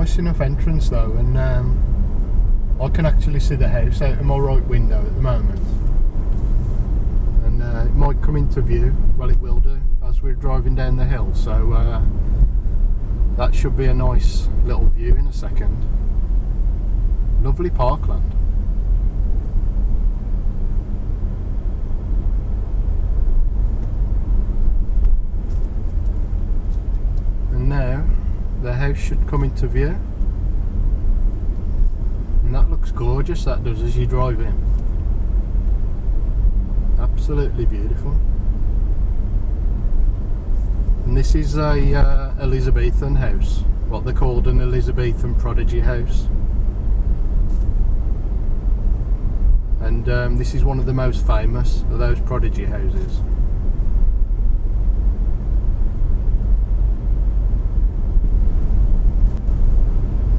nice enough entrance though, and I can actually see the house out of my right window at the moment, and it might come into view. Well, it will do as we're driving down the hill, so that should be a nice little view in a second. Lovely parkland. And now the house should come into view, and that looks gorgeous, that does, as you drive in. Absolutely beautiful. And this is a Elizabethan house, what they called an Elizabethan prodigy house, and this is one of the most famous of those prodigy houses.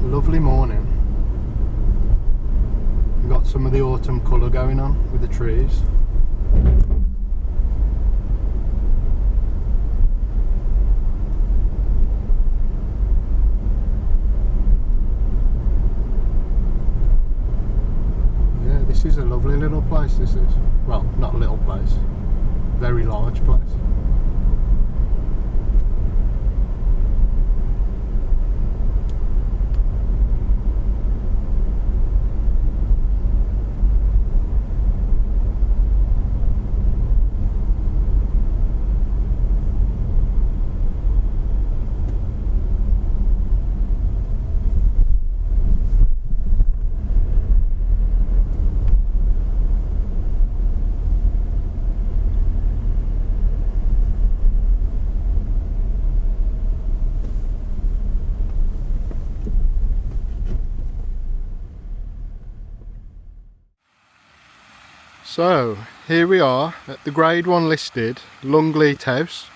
Lovely morning. We've got some of the autumn colour going on with the trees. Yeah, this is a lovely little place, this is. Well, not a little place, very large place. So here we are at the Grade 1 listed Longleat House.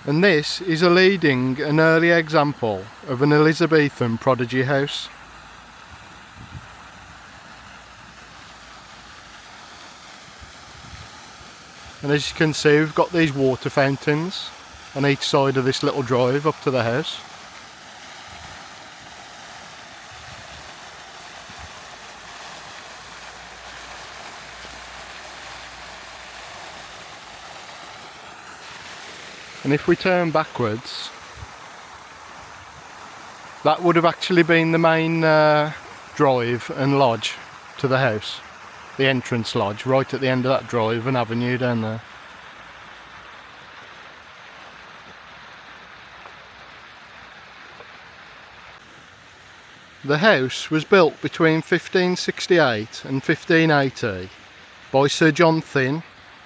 And this is a leading and early example of an Elizabethan prodigy house. And as you can see, we've got these water fountains on each side of this little drive up to the house. And if we turn backwards, that would have actually been the main drive and lodge to the house. The entrance lodge, right at the end of that drive and avenue down there. The house was built between 1568 and 1580 by Sir John Thynne,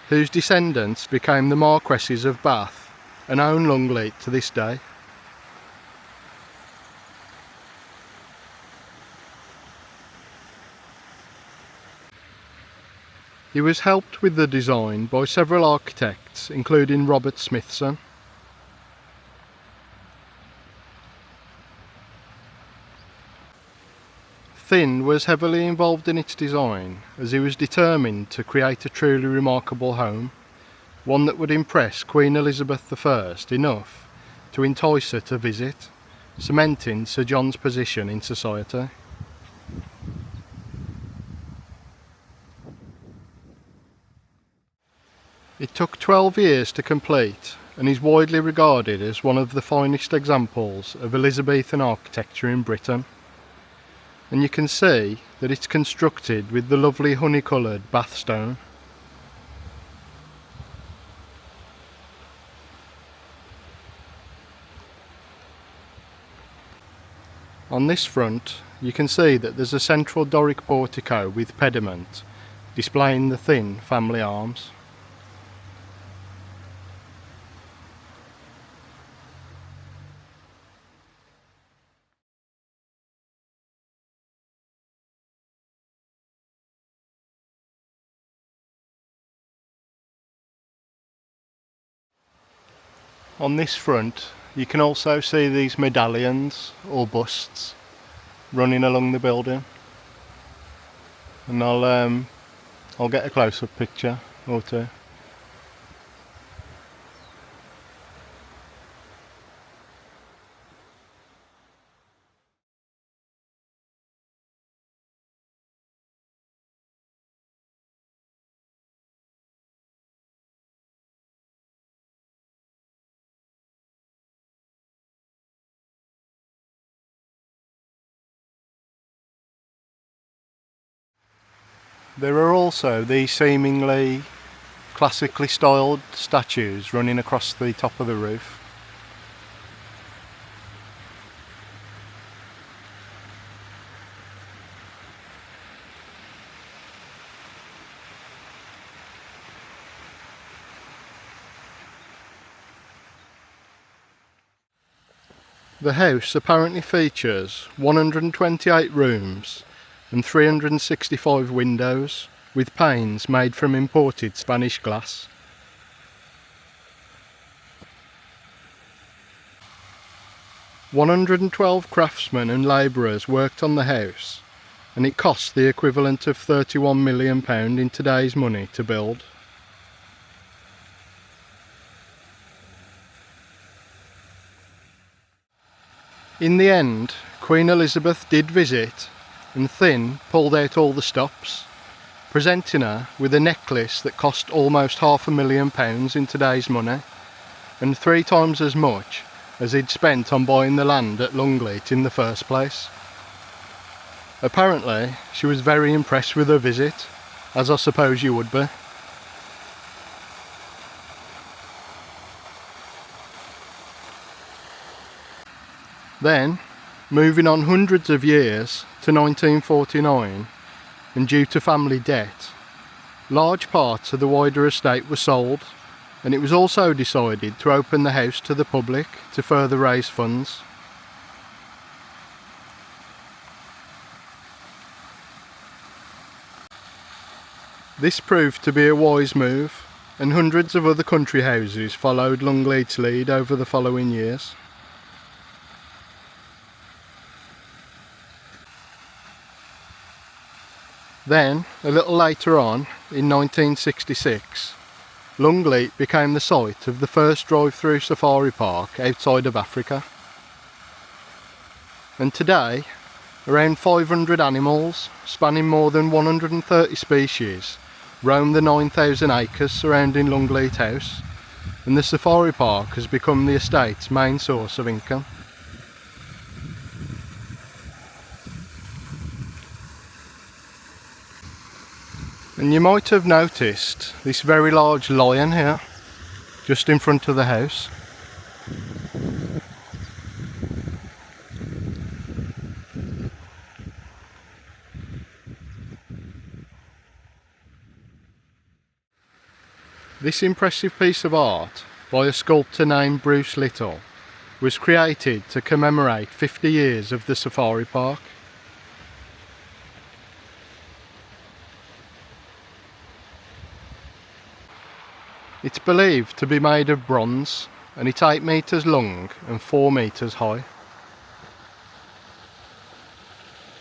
whose descendants became the Marquesses of Bath and own Longleat to this day. He was helped with the design by several architects, including Robert Smithson. Thynne was heavily involved in its design, as he was determined to create a truly remarkable home, one that would impress Queen Elizabeth I enough to entice her to visit, cementing Sir John's position in society. It took 12 years to complete and is widely regarded as one of the finest examples of Elizabethan architecture in Britain. And you can see that it's constructed with the lovely honey-coloured Bath stone. On this front you can see that there's a central Doric portico with pediment displaying the Thynne family arms. On this front you can also see these medallions or busts running along the building, and I'll get a close-up picture or two. There are also these seemingly classically styled statues running across the top of the roof. The house apparently features 128 rooms and 365 windows, with panes made from imported Spanish glass. "112 craftsmen and labourers worked on the house, and it cost the equivalent of £31 million in today's money to build." In the end, Queen Elizabeth did visit, and Thynne pulled out all the stops, presenting her with a necklace that cost almost £500,000 in today's money, and 3 times as much as he'd spent on buying the land at Longleat in the first place. Apparently, she was very impressed with her visit, as I suppose you would be. Then, moving on hundreds of years to 1949, and due to family debt, large parts of the wider estate were sold, and it was also decided to open the house to the public to further raise funds. This proved to be a wise move, and hundreds of other country houses followed Longleat's lead over the following years. Then, a little later on, in 1966, Longleat became the site of the first drive-through safari park outside of Africa. And today, around 500 animals, spanning more than 130 species, roam the 9,000 acres surrounding Longleat House, and the safari park has become the estate's main source of income. And you might have noticed this very large lion here, just in front of the house. This impressive piece of art, by a sculptor named Bruce Little, was created to commemorate 50 years of the safari park. It's believed to be made of bronze, and it's 8 metres long and 4 metres high.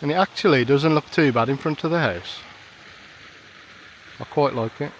And it actually doesn't look too bad in front of the house. I quite like it.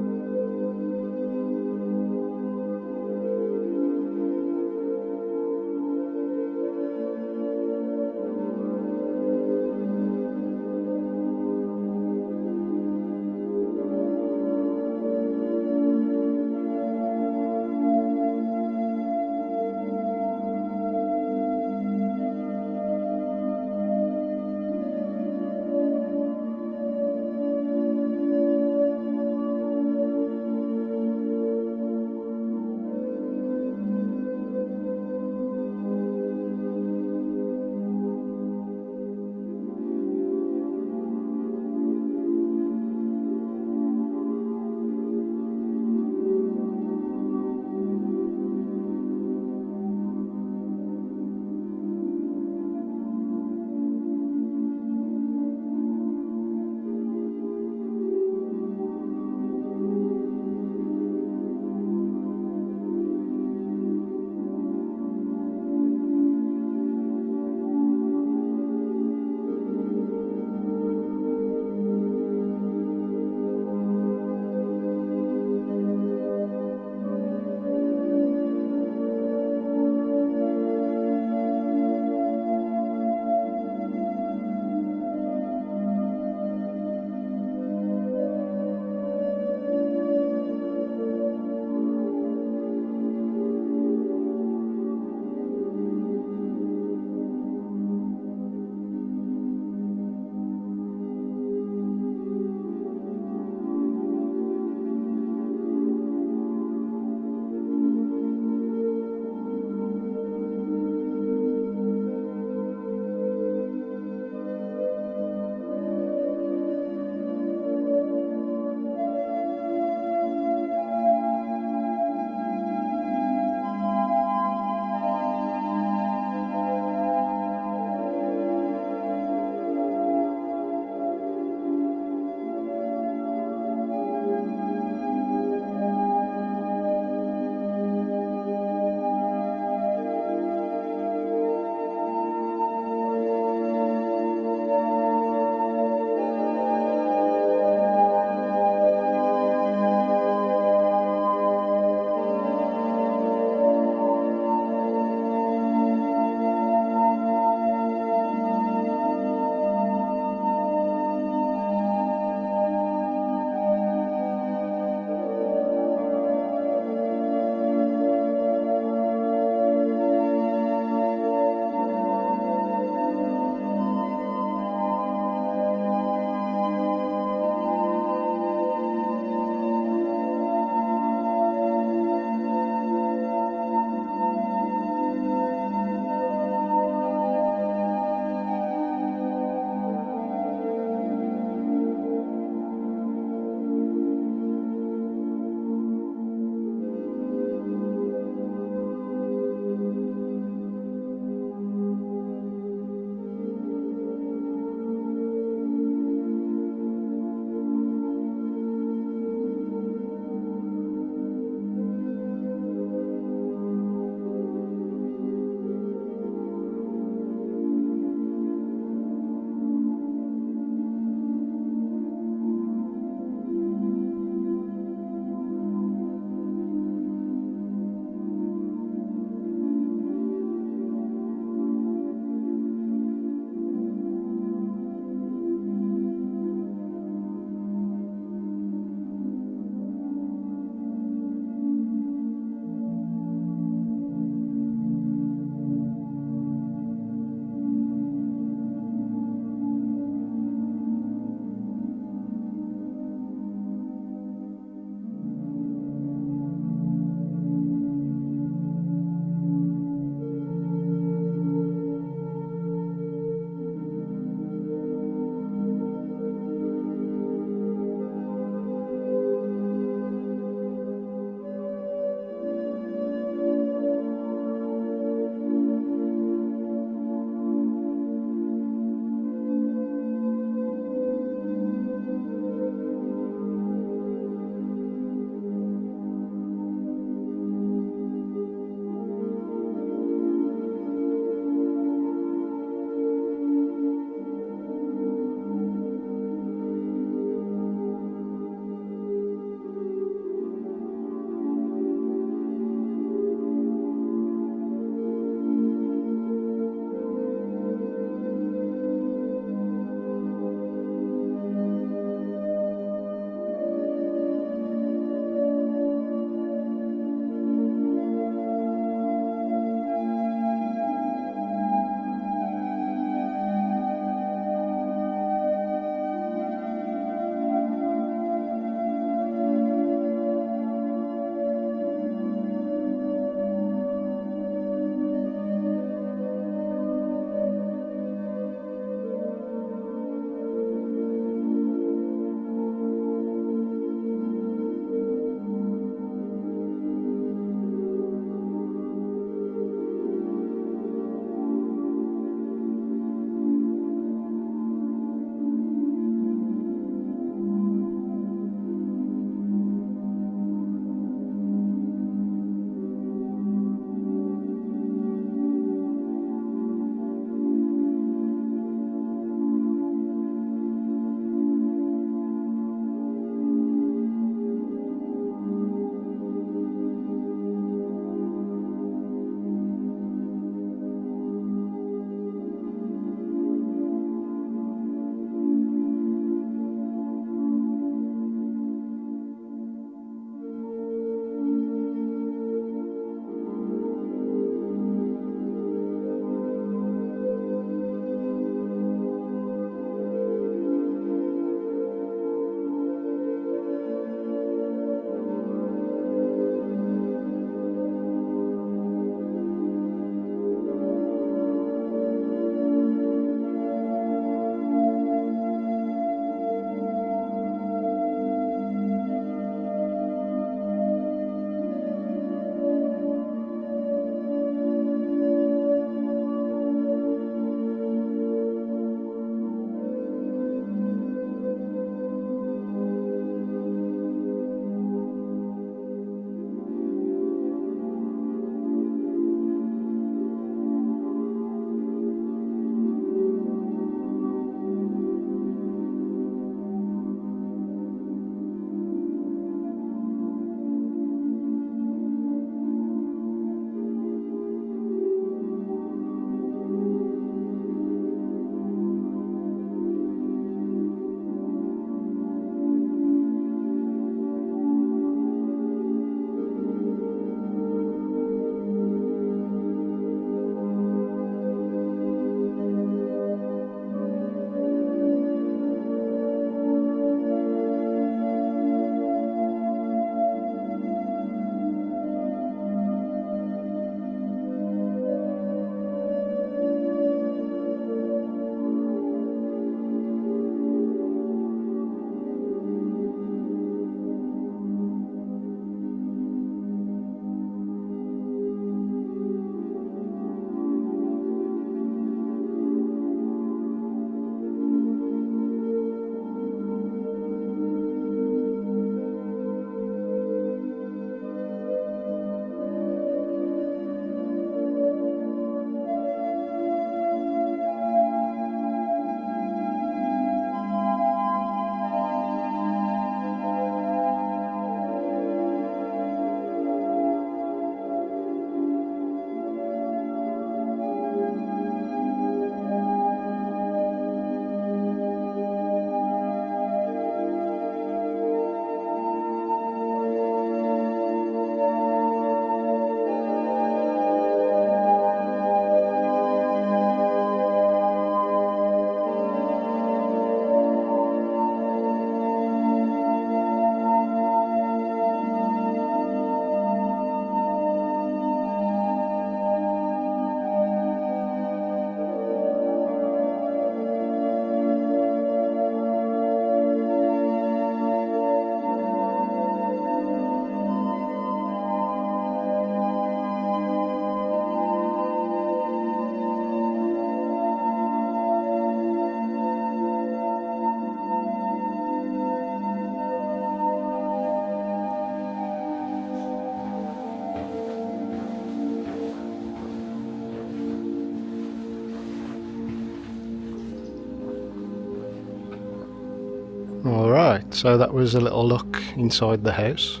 So that was a little look inside the house,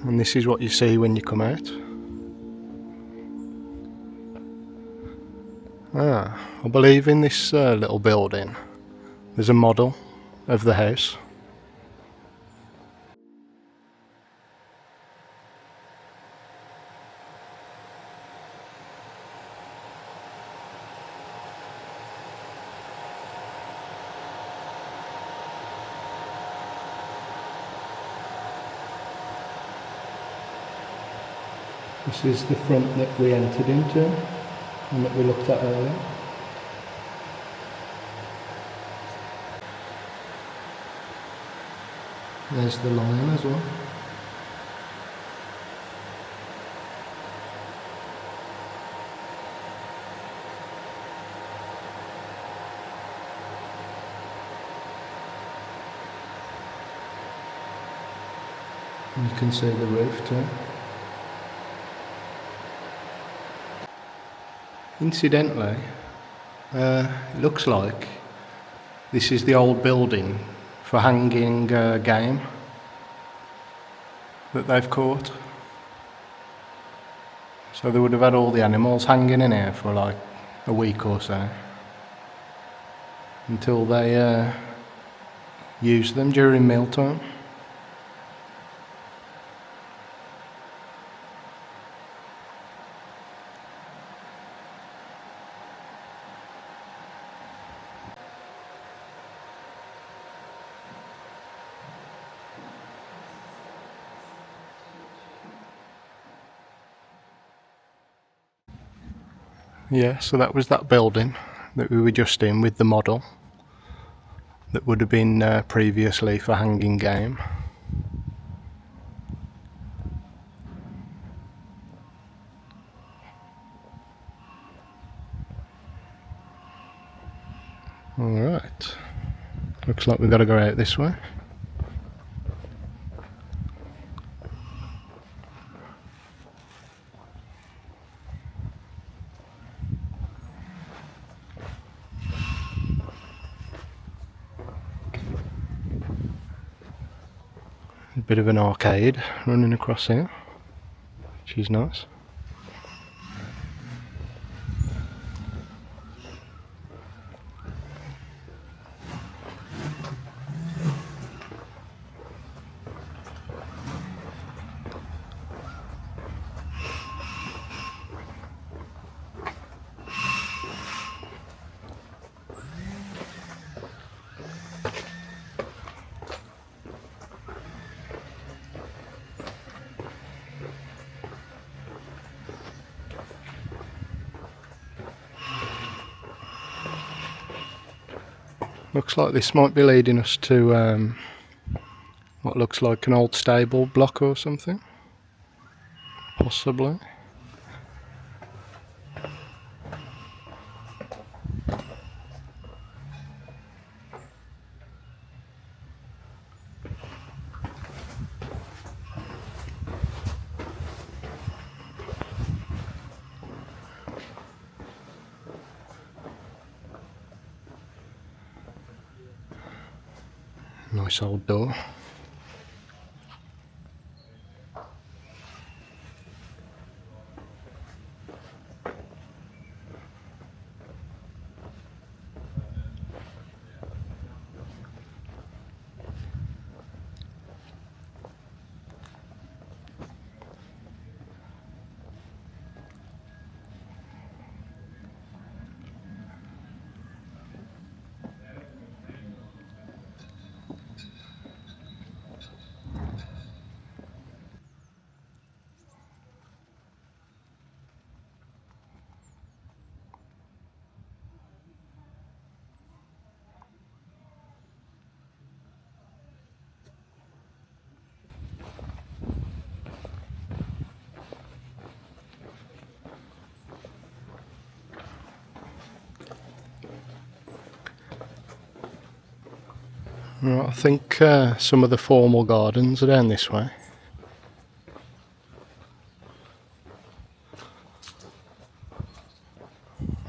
and this is what you see when you come out. I believe in this little building there's a model of the house. This is the front that we entered into and that we looked at earlier. There's the lion as well. And you can see the roof too. Incidentally, it looks like this is the old building for hanging game that they've caught. So they would have had all the animals hanging in here for like a week or so until they used them during mealtime. Yeah, so that was that building that we were just in with the model that would have been previously for hanging game. Alright, looks like we've got to go out this way. A bit of an arcade running across here, which is nice. Looks like this might be leading us to what looks like an old stable block or something, possibly. Nice old door. Right, I think some of the formal gardens are down this way.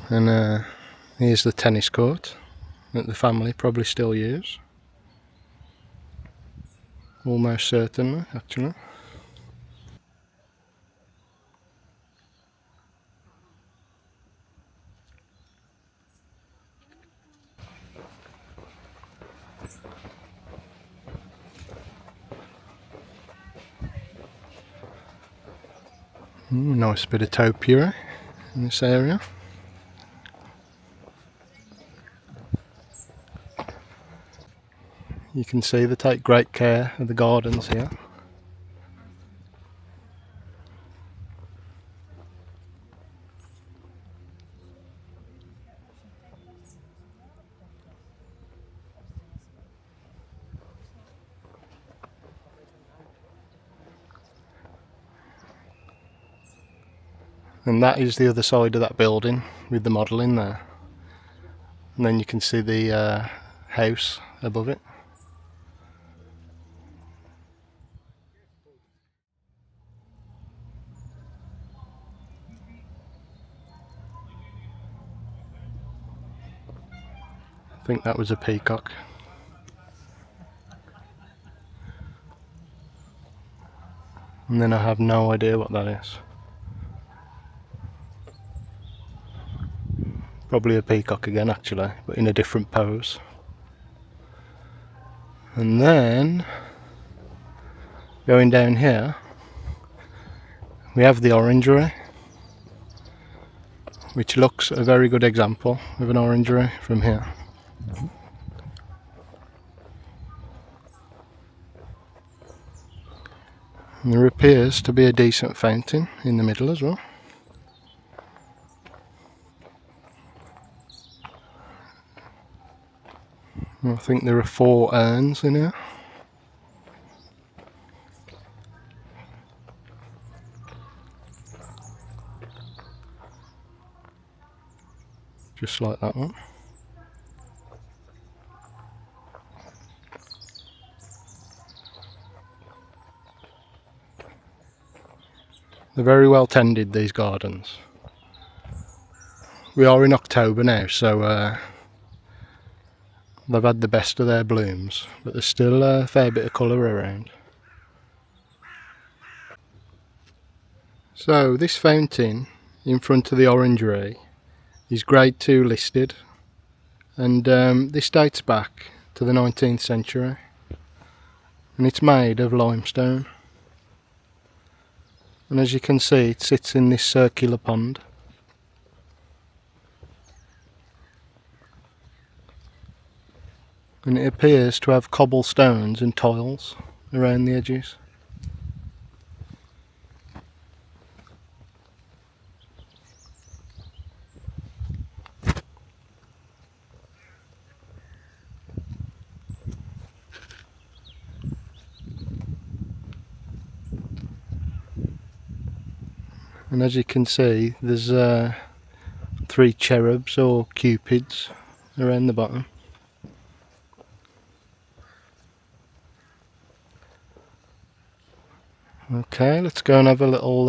And here's the tennis court that the family probably still use. Almost certainly, actually. Nice bit of topiary in this area. You can see they take great care of the gardens here. And that is the other side of that building with the model in there. And then you can see the house above it. I think that was a peacock. And then I have no idea what that is. Probably a peacock again actually, but in a different pose. And then, going down here, we have the orangery, which looks a very good example of an orangery from here. And there appears to be a decent fountain in the middle as well. I think there are 4 urns in here. Just like that one. They're very well tended, these gardens. We are in October now, so they've had the best of their blooms, but there's still a fair bit of colour around. So this fountain in front of the orangery is grade 2 listed, and this dates back to the 19th century, and it's made of limestone. And as you can see, it sits in this circular pond. And it appears to have cobblestones and tiles around the edges. And as you can see, there's 3 cherubs or cupids around the bottom. Okay, let's go and have a little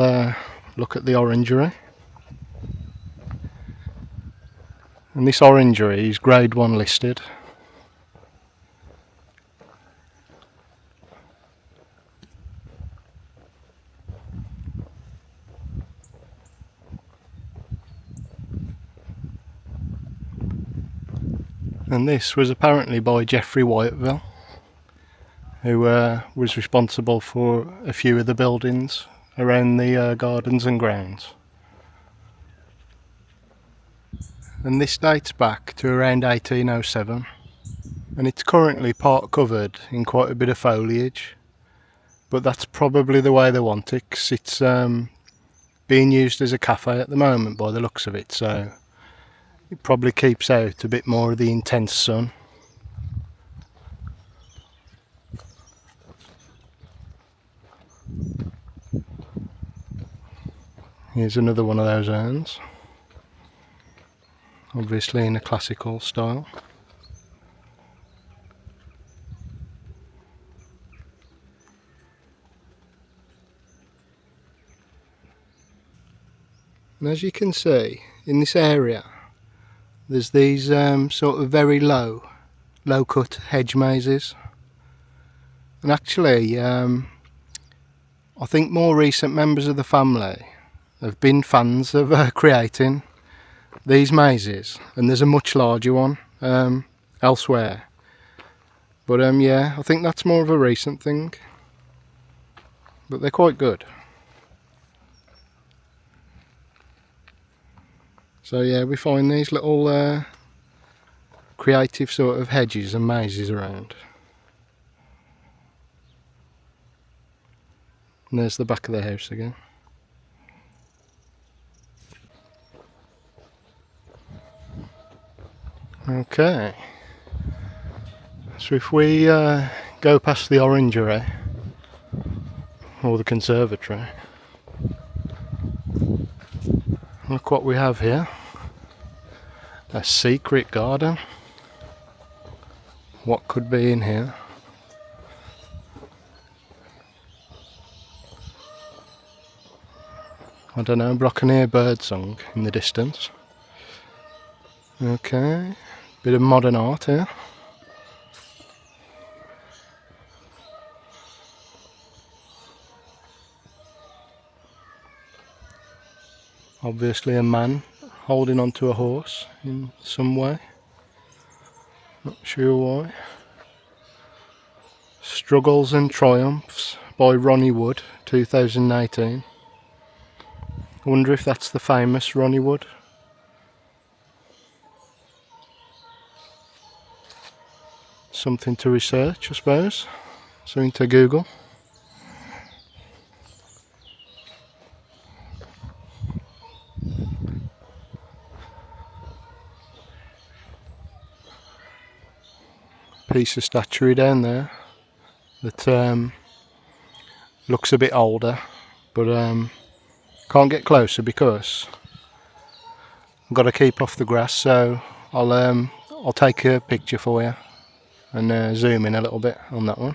look at the orangery. And this orangery is grade 1 listed. And this was apparently by Geoffrey Whiteville, who was responsible for a few of the buildings around the gardens and grounds. And this dates back to around 1807, and it's currently part covered in quite a bit of foliage, but that's probably the way they want it, 'cause it's being used as a cafe at the moment by the looks of it, so it probably keeps out a bit more of the intense sun. Here's another one of those urns, obviously in a classical style. And as you can see, in this area, there's these sort of very low cut hedge mazes. And actually, I think more recent members of the family have been fans of creating these mazes, and there's a much larger one elsewhere. But yeah, I think that's more of a recent thing. But they're quite good. So yeah, we find these little creative sort of hedges and mazes around. And there's the back of the house again. Okay. So if we go past the orangery, or the conservatory, look what we have here. A secret garden. What could be in here? I don't know, but I can hear birdsong in the distance. Okay, bit of modern art here. Obviously a man holding onto a horse in some way. Not sure why. Struggles and Triumphs by Ronnie Wood, 2018. I wonder if that's the famous Ronnie Wood. Something to research, I suppose. Something to Google. Piece of statuary down there that looks a bit older, but can't get closer because I've got to keep off the grass. So I'll take a picture for you and zoom in a little bit on that one.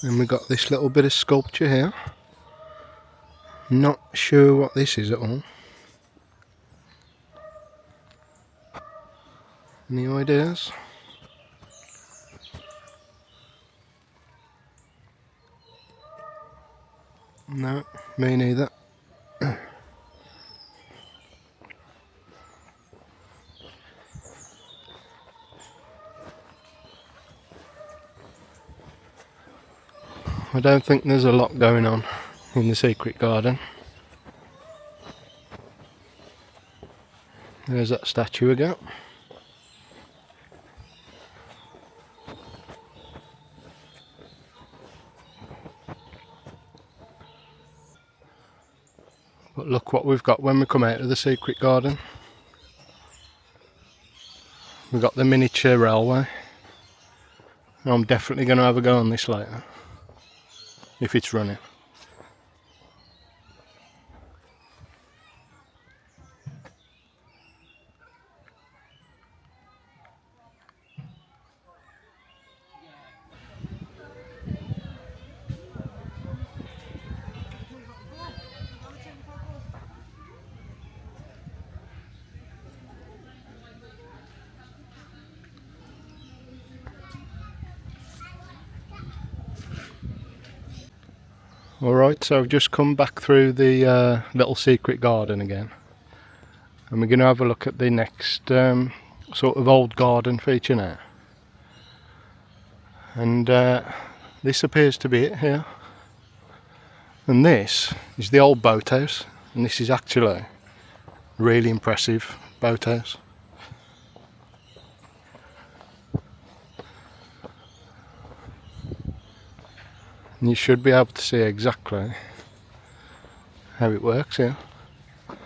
And we've got this little bit of sculpture here. Not sure what this is at all. Any ideas? No, me neither. I don't think there's a lot going on in the secret garden. There's that statue again. But look what we've got when we come out of the secret garden. We've got the miniature railway. I'm definitely going to have a go on this later, if it's running. Alright, so I've just come back through the little secret garden again, and we're going to have a look at the next sort of old garden feature now. And this appears to be it here. And this is the old boathouse, and this is actually a really impressive boathouse. And you should be able to see exactly how it works here. You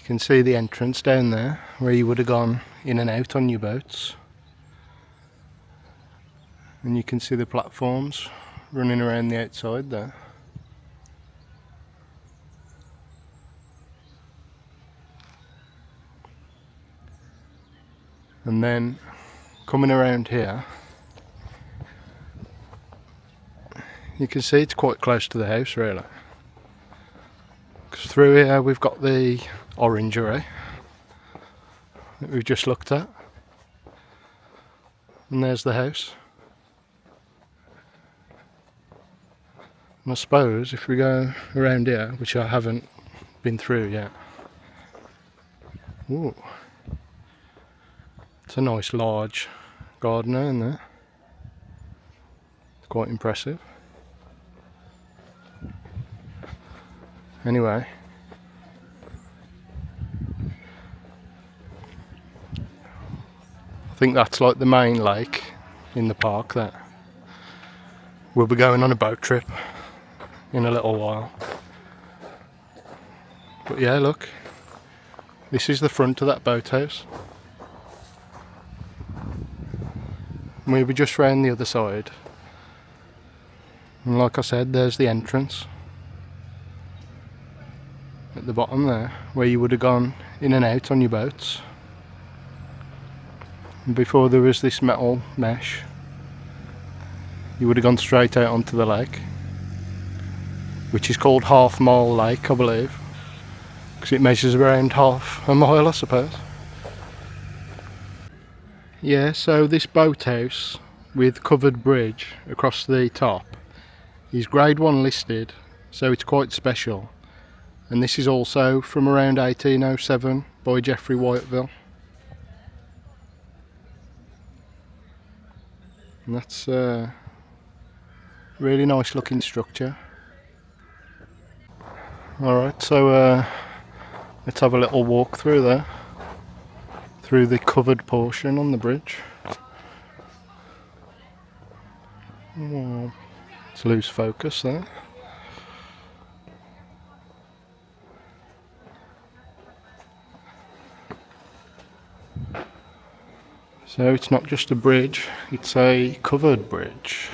can see the entrance down there where you would have gone in and out on your boats. And you can see the platforms running around the outside there. And then coming around here, you can see it's quite close to the house really. through here we've got the orangery that we've just looked at, and there's the house. And I suppose if we go around here, which I haven't been through yet, ooh, it's a nice large garden in there. It's quite impressive. Anyway, I think that's like the main lake in the park there. We'll be going on a boat trip in a little while. But yeah, look, this is the front of that boathouse. And we'll be just round the other side. And like I said, there's the entrance at the bottom there, where you would have gone in and out on your boats. And before there was this metal mesh, you would have gone straight out onto the lake, which is called Half Mile Lake, I believe, because it measures around half a mile, I suppose. Yeah, so this boathouse with covered bridge across the top is grade 1 listed, so it's quite special. And this is also from around 1807 by Geoffrey Whiteville. And that's a really nice looking structure. Alright, so let's have a little walk through there, through the covered portion on the bridge. Oh, let's lose focus there. So it's not just a bridge, it's a covered bridge.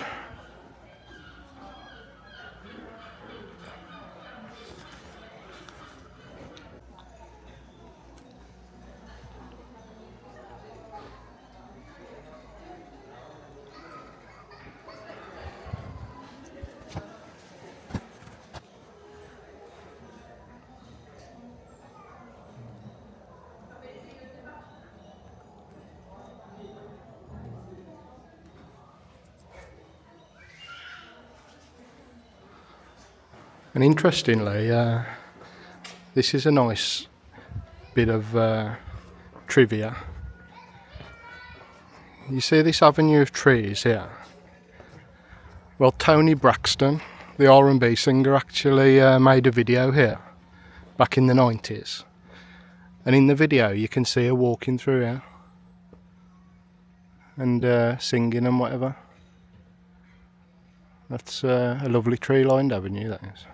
And interestingly, this is a nice bit of trivia. You see this avenue of trees here? Well, Tony Braxton, the R&B singer, actually made a video here back in the 90s. And in the video you can see her walking through here and singing and whatever. That's a lovely tree-lined avenue, that is.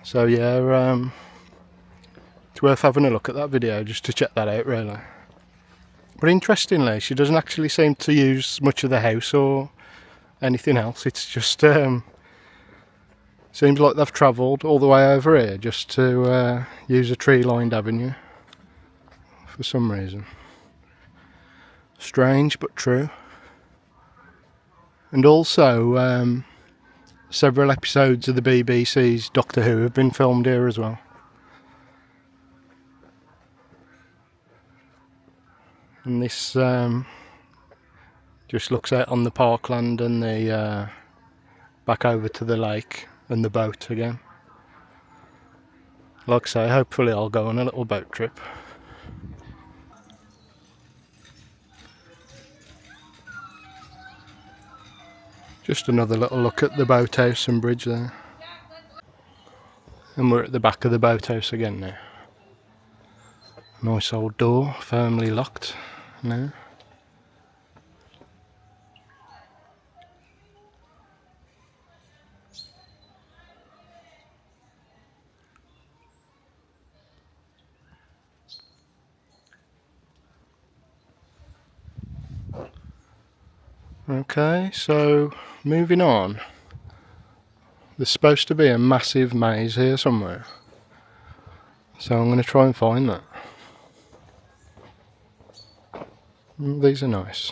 So yeah, it's worth having a look at that video just to check that out, really. But interestingly, she doesn't actually seem to use much of the house or anything else. It's just seems like they've travelled all the way over here just to use a tree-lined avenue for some reason. Strange but true. And also, several episodes of the BBC's Doctor Who have been filmed here as well. And this just looks out on the parkland and the back over to the lake and the boat again. Like I say, hopefully I'll go on a little boat trip. Just another little look at the boathouse and bridge there. And we're at the back of the boathouse again now. Nice old door, firmly locked now. Okay, so moving on. There's supposed to be a massive maze here somewhere. So I'm going to try and find that. These are nice.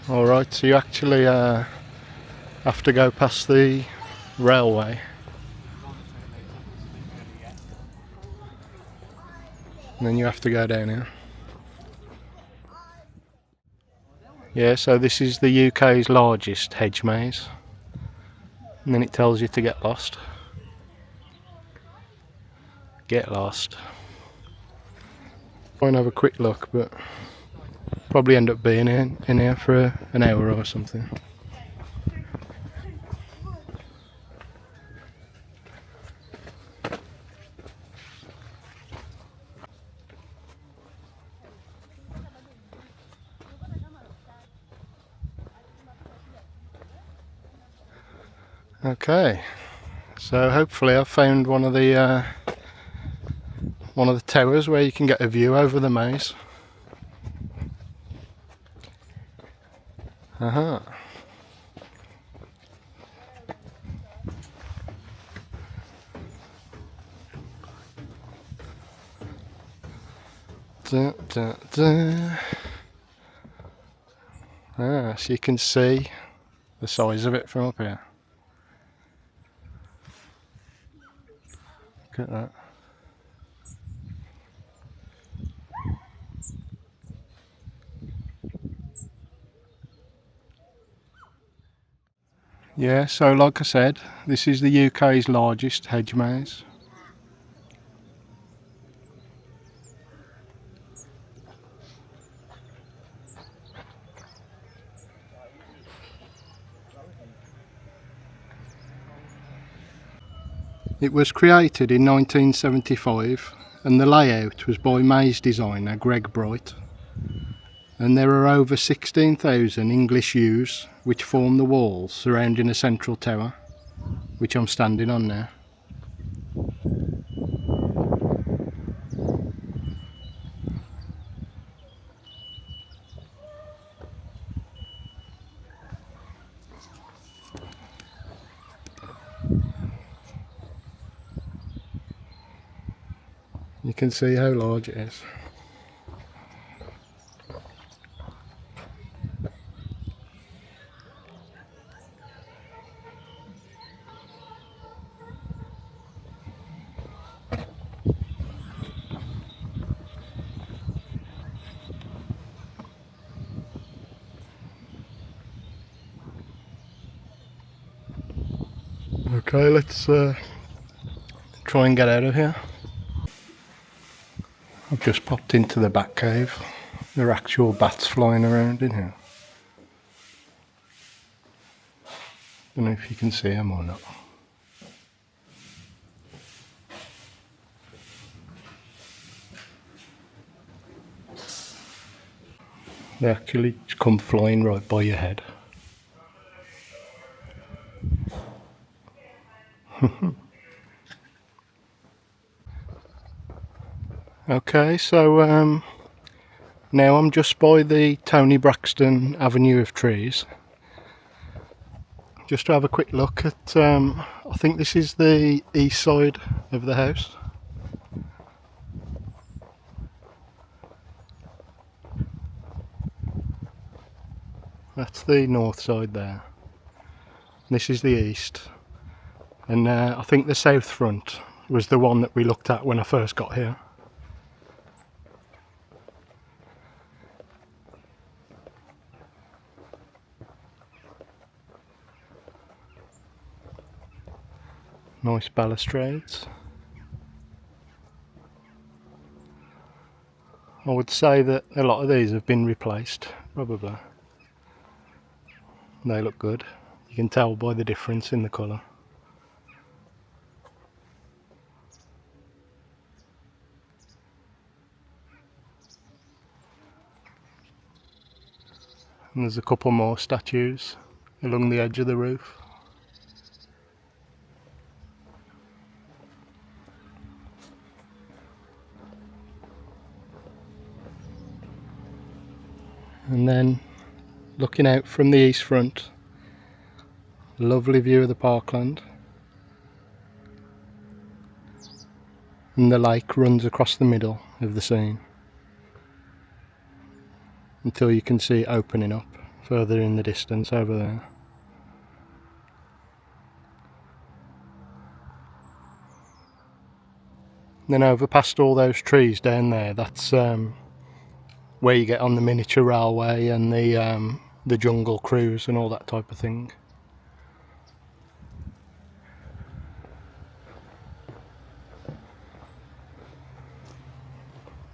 Alright, so you actually have to go past the railway. And then you have to go down here. Yeah, so this is the UK's largest hedge maze. And then it tells you to get lost. Get lost. Try and have a quick look, but probably end up being in here for an hour or something. Okay, so hopefully I've found one of the towers where you can get a view over the maze. Aha. Da, da, da. Ah, so you can see the size of it from up here. Look at that. Yeah, so like I said, this is the UK's largest hedge maze. It was created in 1975 and the layout was by maze designer Greg Bright. And there are over 16,000 English yews which form the walls surrounding a central tower, which I'm standing on now. You can see how large it is. Okay, let's try and get out of here. I've just popped into the bat cave. There are actual bats flying around in here. Don't know if you can see them or not. They actually come flying right by your head. Okay, so now I'm just by the Tony Braxton Avenue of trees. Just to have a quick look at, I think this is the east side of the house. That's the north side there. This is the east. And I think the south front was the one that we looked at when I first got here. Nice balustrades. I would say that a lot of these have been replaced, probably. They look good. You can tell by the difference in the colour. And there's a couple more statues along the edge of the roof. And then looking out from the east front, lovely view of the parkland. And the lake runs across the middle of the scene until you can see it opening up further in the distance over there. Then over past all those trees down there, that's where you get on the miniature railway and the jungle cruise and all that type of thing.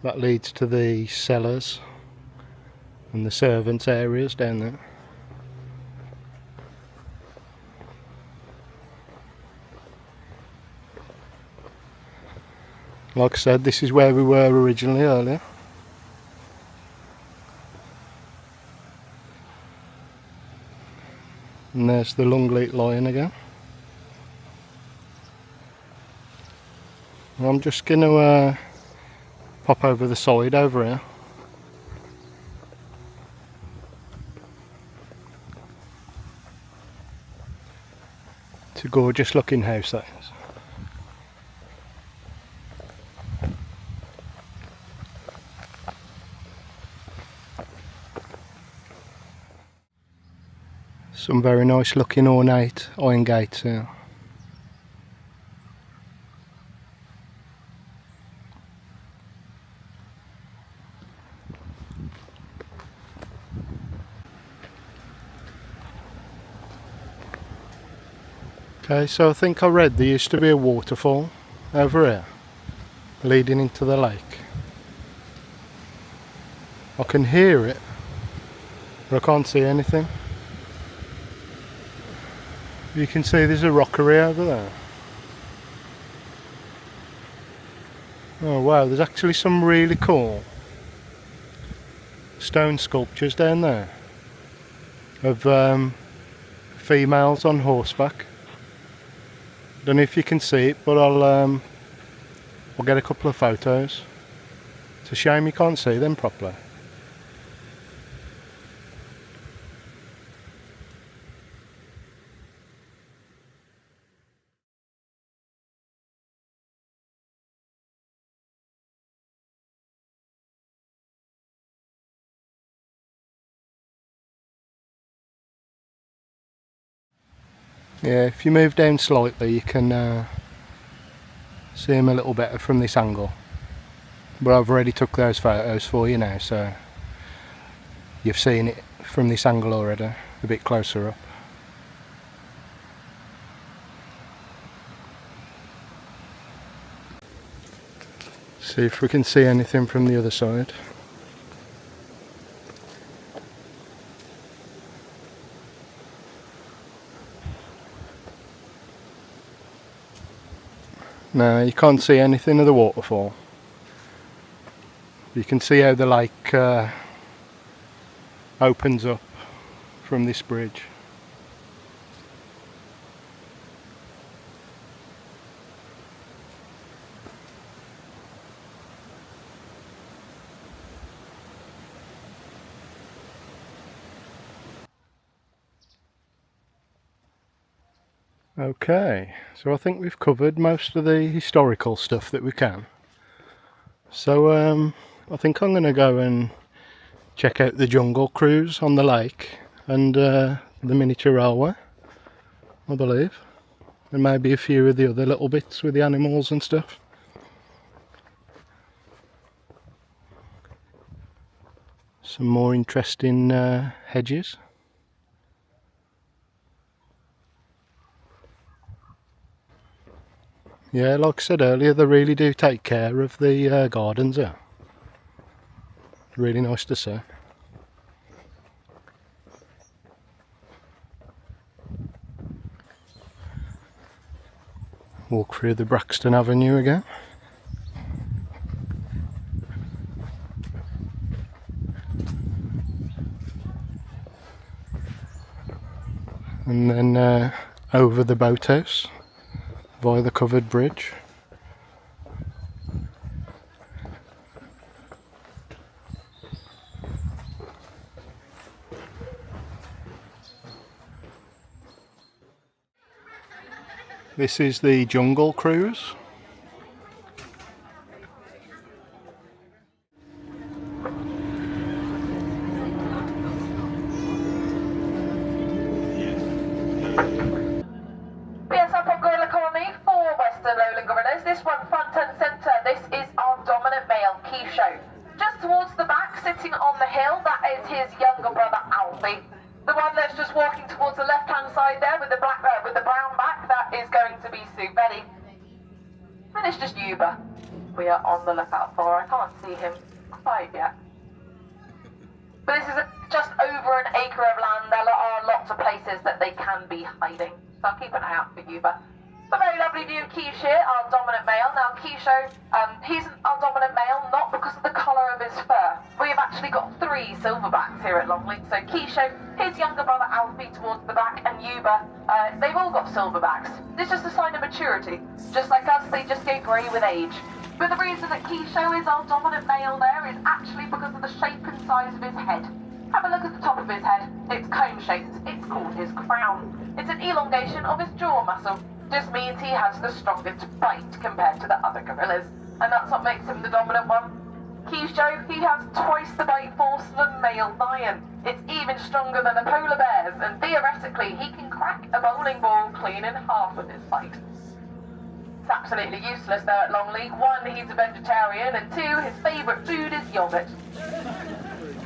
That leads to the cellars and the servants' areas down there. Like I said, this is where we were originally earlier. And there's the Longleat lion again. And I'm just going to pop over the side over here. It's a gorgeous looking house, that is. Some very nice looking ornate iron gates here. Okay, so I think I read there used to be a waterfall over here leading into the lake. I can hear it, but I can't see anything. You can see there's a rockery over there. Oh wow, there's actually some really cool stone sculptures down there of females on horseback. Don't know if you can see it, but I'll get a couple of photos. It's a shame you can't see them properly. Yeah, if you move down slightly you can see them a little better from this angle. But I've already took those photos for you now, so you've seen it from this angle already, a bit closer up. See if we can see anything from the other side. No, you can't see anything of the waterfall. You can see how the lake opens up from this bridge. Okay, so I think we've covered most of the historical stuff that we can. So I think I'm going to go and check out the jungle cruise on the lake and the miniature railway, I believe. And maybe a few of the other little bits with the animals and stuff. Some more interesting hedges. Yeah, like I said earlier, they really do take care of the gardens here. Really nice to see. Walk through the Braxton Avenue again. And then over the boathouse via the covered bridge. This is the jungle cruise. is this one front and centre. This is our dominant male, Keisho. Just towards the back, sitting on the hill, that is his younger brother, Alfie. The one that's just walking towards the left-hand side there with the brown back, that is going to be Sue Betty. And it's just Yuba we are on the lookout for. I can't see him quite yet. But this is just over an acre of land. There are lots of places that they can be hiding. So I'll keep an eye out for Yuba. A very lovely view of Quiche here, our dominant male. Now Quisho, he's our dominant male not because of the colour of his fur. We have actually got 3 silverbacks here at Longleat. So Quisho, his younger brother Alfie towards the back, and Yuba, they've all got silverbacks. It's just a sign of maturity. Just like us, they just go grey with age. But the reason that Quisho is our dominant male there is actually because of the shape and size of his head. Have a look at the top of his head. It's cone-shaped. It's called his crown. It's an elongation of his jaw muscle. Just means he has the strongest bite compared to the other gorillas. And that's what makes him the dominant one. Quisho, he has twice the bite force of a male lion. It's even stronger than the polar bears, and theoretically he can crack a bowling ball clean in half with his bite. It's absolutely useless though at Longleat. 1, he's a vegetarian, and 2, his favourite food is yoghurt.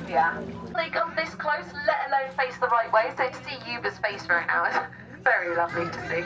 Yeah. They come this close, let alone face the right way, so to see Yuba's face right now is very lovely to see.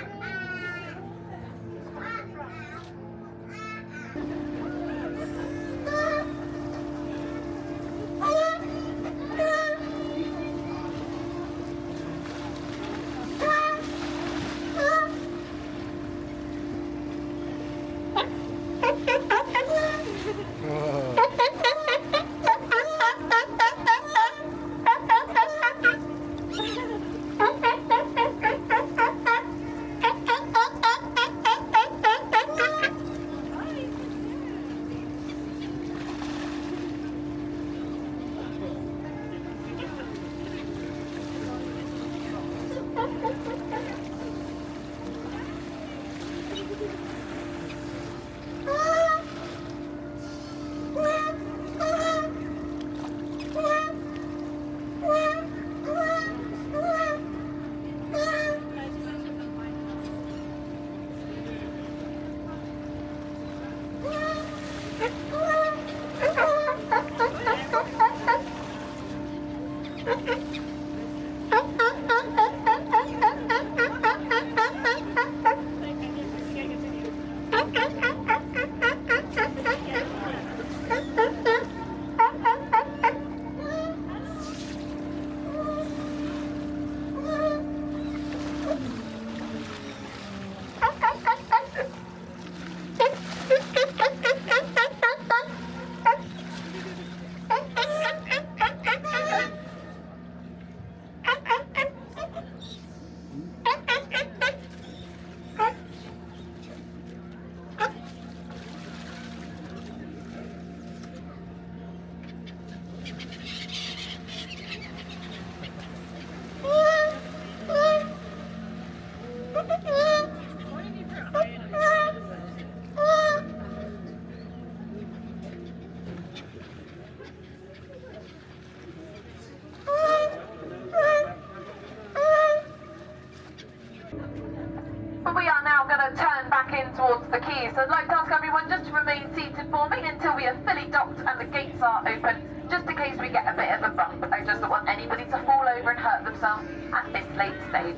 Towards the quay, so I'd like to ask everyone just to remain seated for me until we are fully docked and the gates are open, just in case we get a bit of a bump. I just don't want anybody to fall over and hurt themselves at this late stage.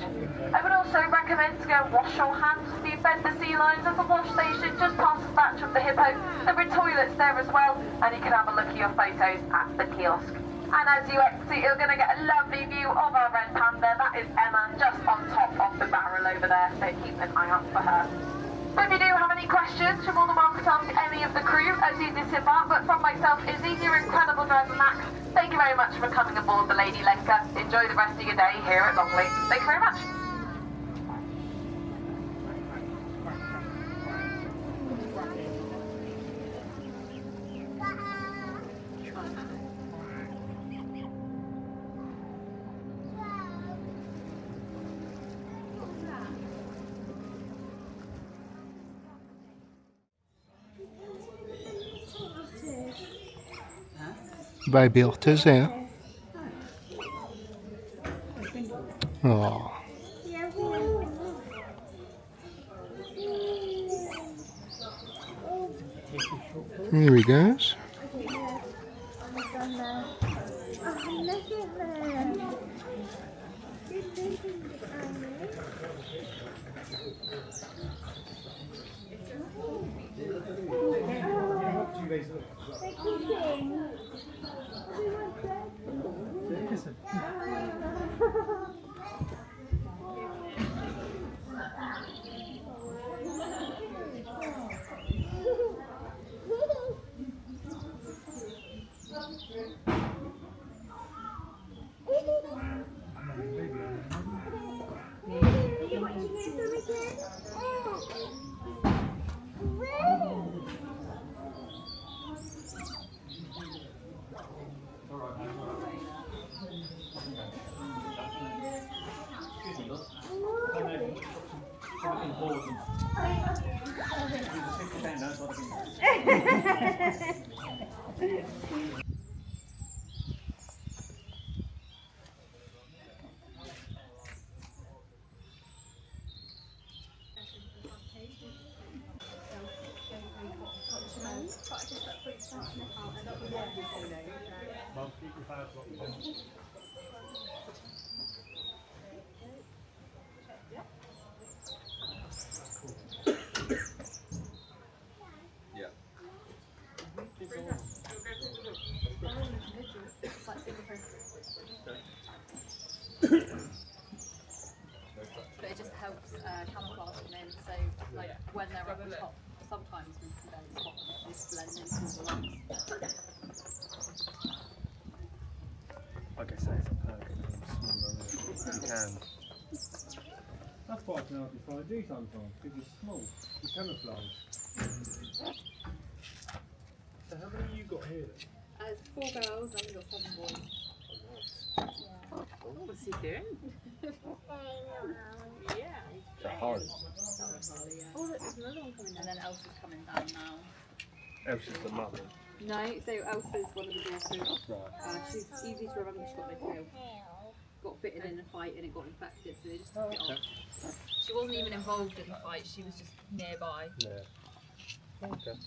I would also recommend to go wash your hands if you've fed the sea lions. There's a wash station just past the statue of the hippo. There are toilets there as well, and you can have a look at your photos at the kiosk. And as you exit, you're going to get a lovely view of our red panda. That is Emma, just on top of the barrel over there, so keep an eye out for her. If you do have any questions, you're more than welcome to ask any of the crew as you disembark, but from myself, Izzy, your incredible driver Max, thank you very much for coming aboard the Lady Lenka. Enjoy the rest of your day here at Longleat. Thank you very much. Baby otters here. Oh. Here he goes. But it just helps camouflage them in, so like when they're up the top, sometimes we can barely spot them, they just blend into the lights. Like I say, it's a perk and smaller. You can. That's what I can hardly find do sometimes, because you're small. You camouflage. So how many have you got here then? It's 4 girls and we've got 7 boys. What's he doing? Yeah. Is that Harley? That was Harley, yeah. Oh, look, there's another one coming And down. then Elsa's coming down now. Elsa's the mother. No, so Elsa's one of the daughters. Right. She's easy to remember, she's got no tail. Got bitten in a fight and it got infected, so they just took it off. She wasn't even involved in the fight, she was just nearby. Yeah. Okay.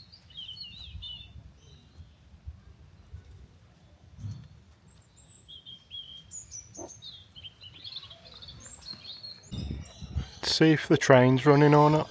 See if the train's running or not.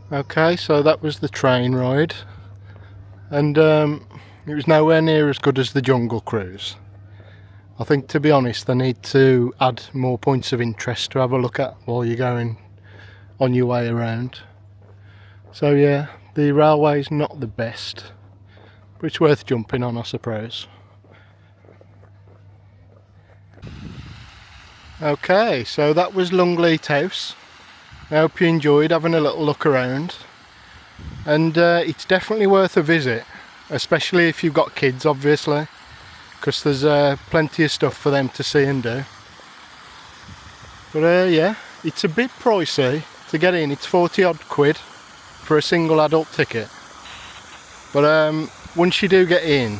Okay, so that was the train ride, and it was nowhere near as good as the jungle cruise. I think, to be honest, they need to add more points of interest to have a look at while you're going on your way around. So yeah, the railway's not the best, but it's worth jumping on, I suppose. Okay, so that was Longleat House. I hope you enjoyed having a little look around, and it's definitely worth a visit, especially if you've got kids, obviously, because there's plenty of stuff for them to see and do. But yeah, it's a bit pricey to get in. It's 40 odd quid for a single adult ticket, but once you do get in,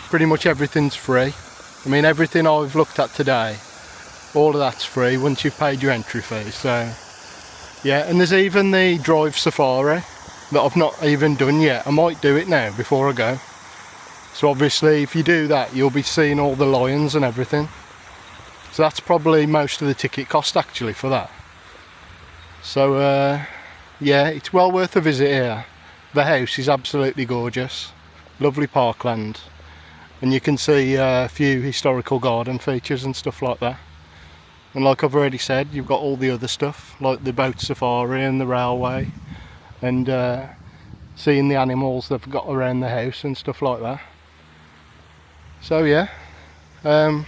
pretty much everything's free. I mean, everything I've looked at today, all of that's free once you've paid your entry fee. So yeah, and there's even the drive safari that I've not even done yet. I might do it now before I go. So obviously if you do that, you'll be seeing all the lions and everything. So that's probably most of the ticket cost actually for that. So yeah, it's well worth a visit here. The house is absolutely gorgeous. Lovely parkland. And you can see a few historical garden features and stuff like that. And like I've already said, you've got all the other stuff, like the boat safari and the railway, and seeing the animals they've got around the house and stuff like that. So yeah, I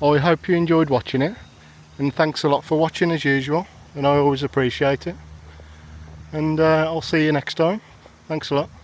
hope you enjoyed watching it, and thanks a lot for watching as usual, and I always appreciate it. And I'll see you next time. Thanks a lot.